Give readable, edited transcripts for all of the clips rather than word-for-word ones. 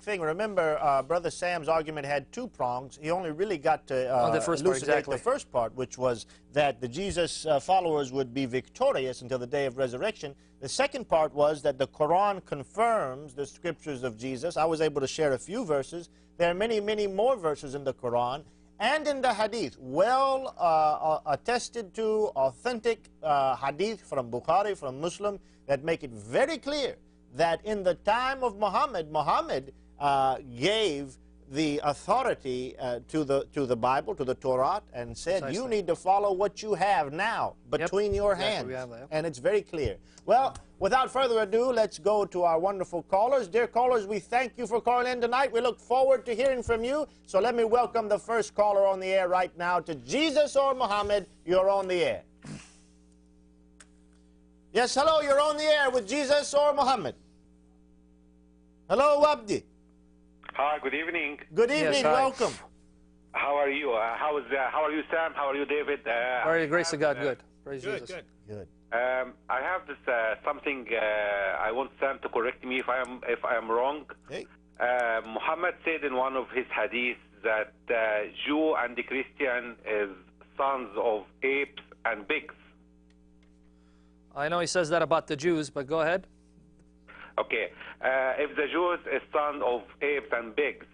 thing. Remember, Brother Sam's argument had two prongs. He only really got to the first part, exactly. the first part, which was that the Jesus followers would be victorious until the day of resurrection. The second part was that the Quran confirms the scriptures of Jesus. I was able to share a few verses. There are many, many more verses in the Quran and in the Hadith, well attested to, authentic Hadith from Bukhari, from Muslim, that make it very clear that in the time of Muhammad, Muhammad gave the authority to the Bible, to the Torah, and said, Precisely. you need to follow what you have now between your hands. And it's very clear. Well, without further ado, let's go to our wonderful callers. Dear callers, we thank you for calling in tonight. We look forward to hearing from you. So let me welcome the first caller on the air right now to Jesus or Muhammad. You're on the air. Yes, hello, you're on the air with Jesus or Muhammad. Hello, Abdi. Hi, good evening. Good evening, Yes, hi. welcome. How are you? How are you, Sam? How are you, David? By the grace of God, good. Praise Jesus. Good. I have this something. I want Sam to correct me if I am wrong. Hey. Muhammad said in one of his hadiths that Jew and the Christian is sons of apes and pigs. I know he says that about the Jews, but go ahead. Okay, if the Jews is son of apes and pigs,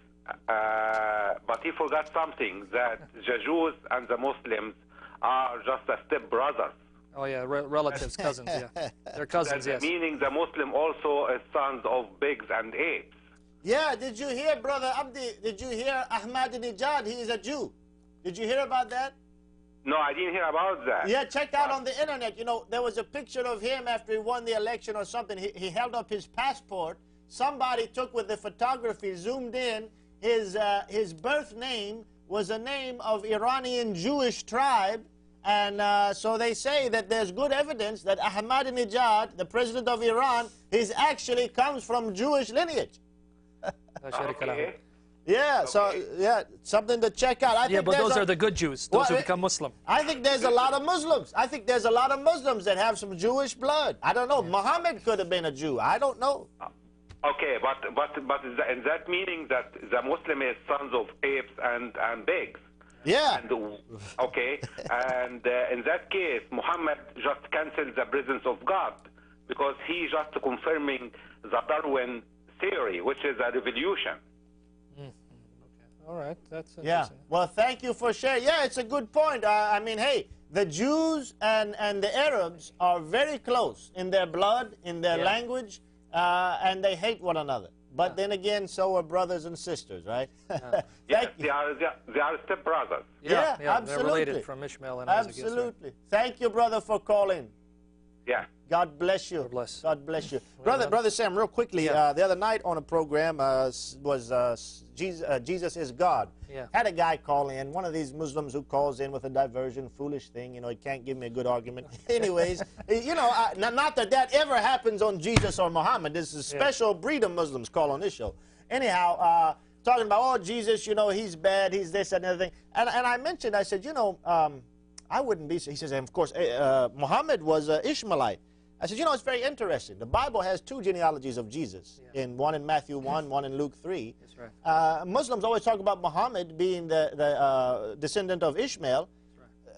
but he forgot something, that the Jews and the Muslims are just a step brothers. Oh, yeah, relatives, cousins, yeah. They're cousins, yes. Meaning the Muslim also is sons of pigs and apes. Yeah, did you hear, Brother Abdi, did you hear Ahmadinejad? He is a Jew. Did you hear about that? No, I didn't hear about that. Yeah, check out on the internet. You know, there was a picture of him after he won the election or something. He held up his passport. Somebody took with the photography, zoomed in. His birth name was a name of Iranian Jewish tribe. And so they say that there's good evidence that Ahmadinejad, the president of Iran, actually comes from Jewish lineage. Okay. Yeah, so, yeah, something to check out. I think but those are the good Jews, those who become Muslim. I think there's a lot of Muslims. I think there's a lot of Muslims that have some Jewish blood. I don't know. Muhammad could have been a Jew. I don't know. Okay, but in that meaning that the Muslim is sons of apes and pigs. Yeah. And, okay, and in that case, Muhammad just canceled the presence of God because he just confirming the Darwin theory, which is a revolution. All right, that's interesting. Yeah. Well, thank you for sharing. Yeah, it's a good point. I mean, hey, the Jews and the Arabs are very close in their blood, in their language, and they hate one another. But then again, so are brothers and sisters, right? Yes, they are step brothers. Yeah, They're absolutely. related from Ishmael and Isaac. yes, Absolutely. Thank you, brother, for calling. Yeah. God bless you. God bless. God bless you. Brother Sam, real quickly, the other night on a program was Jesus is God. Yeah. Had a guy call in, one of these Muslims who calls in with a diversion, foolish thing. You know, he can't give me a good argument. Anyways, you know, not that ever happens on Jesus or Muhammad. This is a special breed of Muslims call on this show. Anyhow, talking about, oh, Jesus, you know, he's bad, he's this and everything. And I mentioned, I said, you know, I wouldn't be, he says, and of course, Muhammad was Ishmaelite. I said, you know, it's very interesting. The Bible has two genealogies of Jesus, one in Matthew 1, one in Luke 3. That's right. Muslims always talk about Muhammad being the descendant of Ishmael,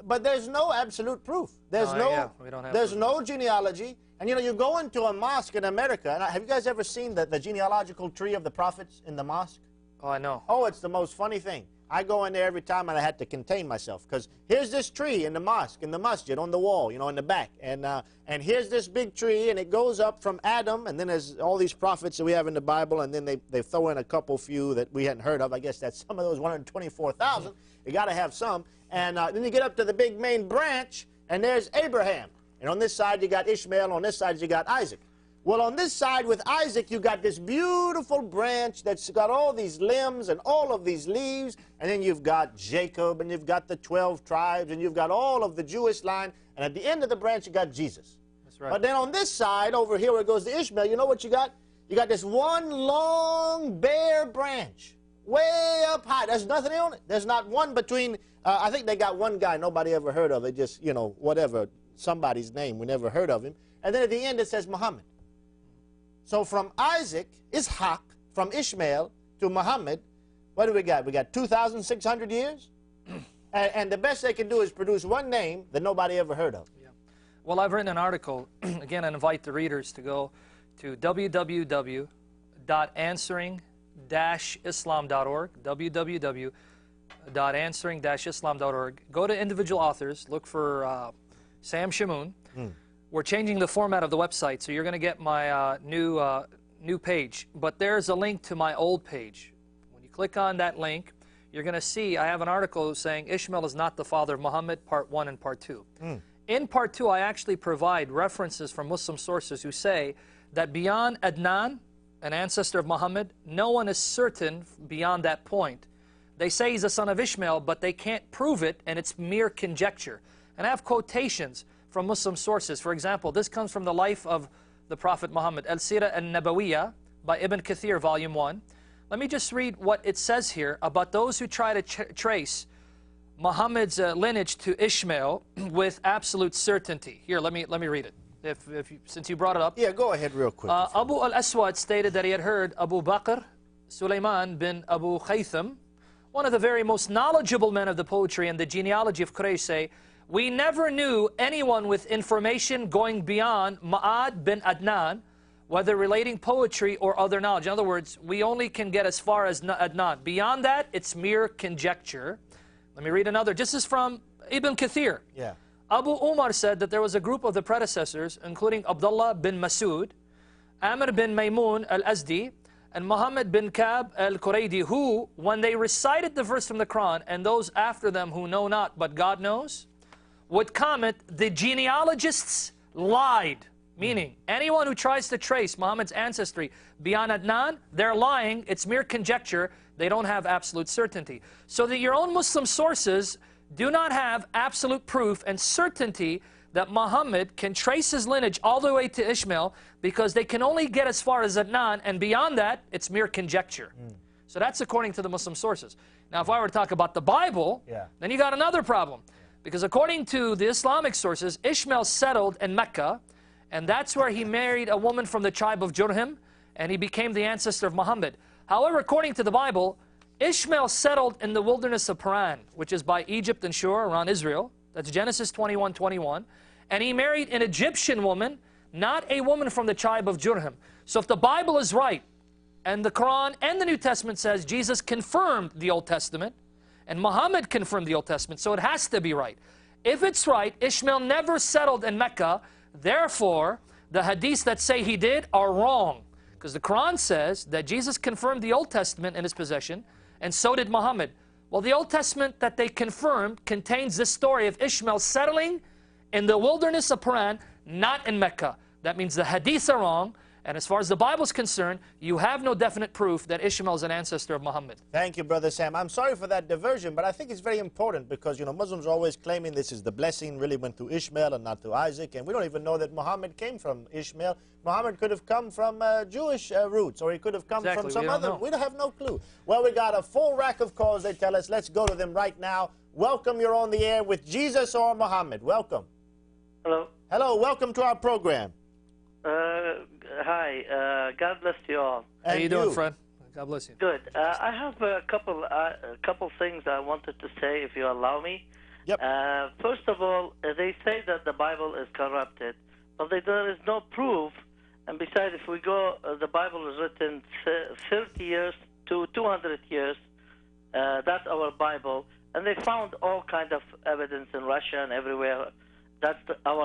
but there's no absolute proof. There's we don't have there's proof. no genealogy. And, you know, you go into a mosque in America, and have you guys ever seen the genealogical tree of the prophets in the mosque? Oh, I know. Oh, it's the most funny thing. I go in there every time and I had to contain myself because here's this tree in the mosque, in the masjid, on the wall, you know, in the back. And here's this big tree and it goes up from Adam, and then there's all these prophets that we have in the Bible, and then they throw in a couple few that we hadn't heard of. I guess that's some of those 124,000. You got to have some. And then you get up to the big main branch and there's Abraham. And on this side you got Ishmael, on this side you got Isaac. Well, on this side with Isaac, you got this beautiful branch that's got all these limbs and all of these leaves. And then you've got Jacob, and you've got the 12 tribes, and you've got all of the Jewish line. And at the end of the branch, you got Jesus. That's right. But then on this side, over here where it goes to Ishmael, you know what you got? You got this one long, bare branch, way up high. There's nothing on it. There's not one between, I think they got one guy nobody ever heard of. They just, you know, whatever, somebody's name, we never heard of him. And then at the end, it says Muhammad. So from Isaac, Ishaq, from Ishmael, to Muhammad, what do we got? We got 2,600 years? And the best they can do is produce one name that nobody ever heard of. Yeah. Well, I've written an article. Again, I invite the readers to go to www.answering-islam.org, www.answering-islam.org. Go to individual authors. Look for Sam Shamoun. We're changing the format of the website, so you're going to get my new page. But there's a link to my old page. When you click on that link, you're going to see I have an article saying Ishmael is not the father of Muhammad, part 1 and part 2. In part 2, I actually provide references from Muslim sources who say that beyond Adnan, an ancestor of Muhammad, no one is certain beyond that point. They say he's a son of Ishmael, but they can't prove it, and it's mere conjecture. And I have quotations from Muslim sources. For example, this comes from the life of the Prophet Muhammad, Al-Sirah al-Nabawiyya by Ibn Kathir, Volume 1. Let me just read what it says here about those who try to trace Muhammad's lineage to Ishmael with absolute certainty. Here, let me read it. Since you brought it up. Yeah, go ahead real quick. Abu al-Aswad stated that he had heard Abu Bakr Sulaiman bin Abu Khaytham, one of the very most knowledgeable men of the poetry and the genealogy of Quraysh, say, "We never knew anyone with information going beyond Ma'ad bin Adnan, whether relating poetry or other knowledge." In other words, we only can get as far as Adnan. Beyond that, it's mere conjecture. Let me read another. This is from Ibn Kathir. Yeah. Abu Umar said that there was a group of the predecessors, including Abdullah bin Masud, Amr bin Maymun al-Azdi, and Muhammad bin Ka'b al-Quraydi, who, when they recited the verse from the Quran, and those after them who know not but God knows, would comment, the genealogists lied. Meaning, anyone who tries to trace Muhammad's ancestry beyond Adnan, they're lying. It's mere conjecture. They don't have absolute certainty. So that your own Muslim sources do not have absolute proof and certainty that Muhammad can trace his lineage all the way to Ishmael, because they can only get as far as Adnan, and beyond that, it's mere conjecture. So that's according to the Muslim sources. Now, if I were to talk about the Bible, then you got another problem. Because according to the Islamic sources, Ishmael settled in Mecca, and that's where he married a woman from the tribe of Jurhim, and he became the ancestor of Muhammad. However, according to the Bible, Ishmael settled in the wilderness of Paran, which is by Egypt and Shur, around Israel. That's Genesis 21:21. And he married an Egyptian woman, not a woman from the tribe of Jurhim. So if the Bible is right, and the Quran and the New Testament says Jesus confirmed the Old Testament, and Muhammad confirmed the Old Testament, so it has to be right. If it's right, Ishmael never settled in Mecca. Therefore, the hadiths that say he did are wrong. Because the Quran says that Jesus confirmed the Old Testament in his possession, and so did Muhammad. Well, the Old Testament that they confirmed contains this story of Ishmael settling in the wilderness of Paran, not in Mecca. That means the hadiths are wrong, and as far as the Bible is concerned, you have no definite proof that Ishmael is an ancestor of Muhammad. Thank you, Brother Sam. I'm sorry for that diversion, but I think it's very important because, Muslims are always claiming this is the blessing really went to Ishmael and not to Isaac, and we don't even know that Muhammad came from Ishmael. Muhammad could have come from Jewish roots, or he could have come from some other. We don't have no clue. Well, we got a full rack of calls, they tell us. Let's go to them right now. Welcome, you're on the air with Jesus or Muhammad. Welcome. Hello. Hello, welcome to our program. Hi. God bless you all. How you doing, friend? God bless you. Good. I have a couple things I wanted to say, if you allow me. Yep. First of all, they say that the Bible is corrupted, but there is no proof. And besides, if we go, the Bible is written 30 years to 200 years. That's our Bible. And they found all kind of evidence in Russia and everywhere. That's our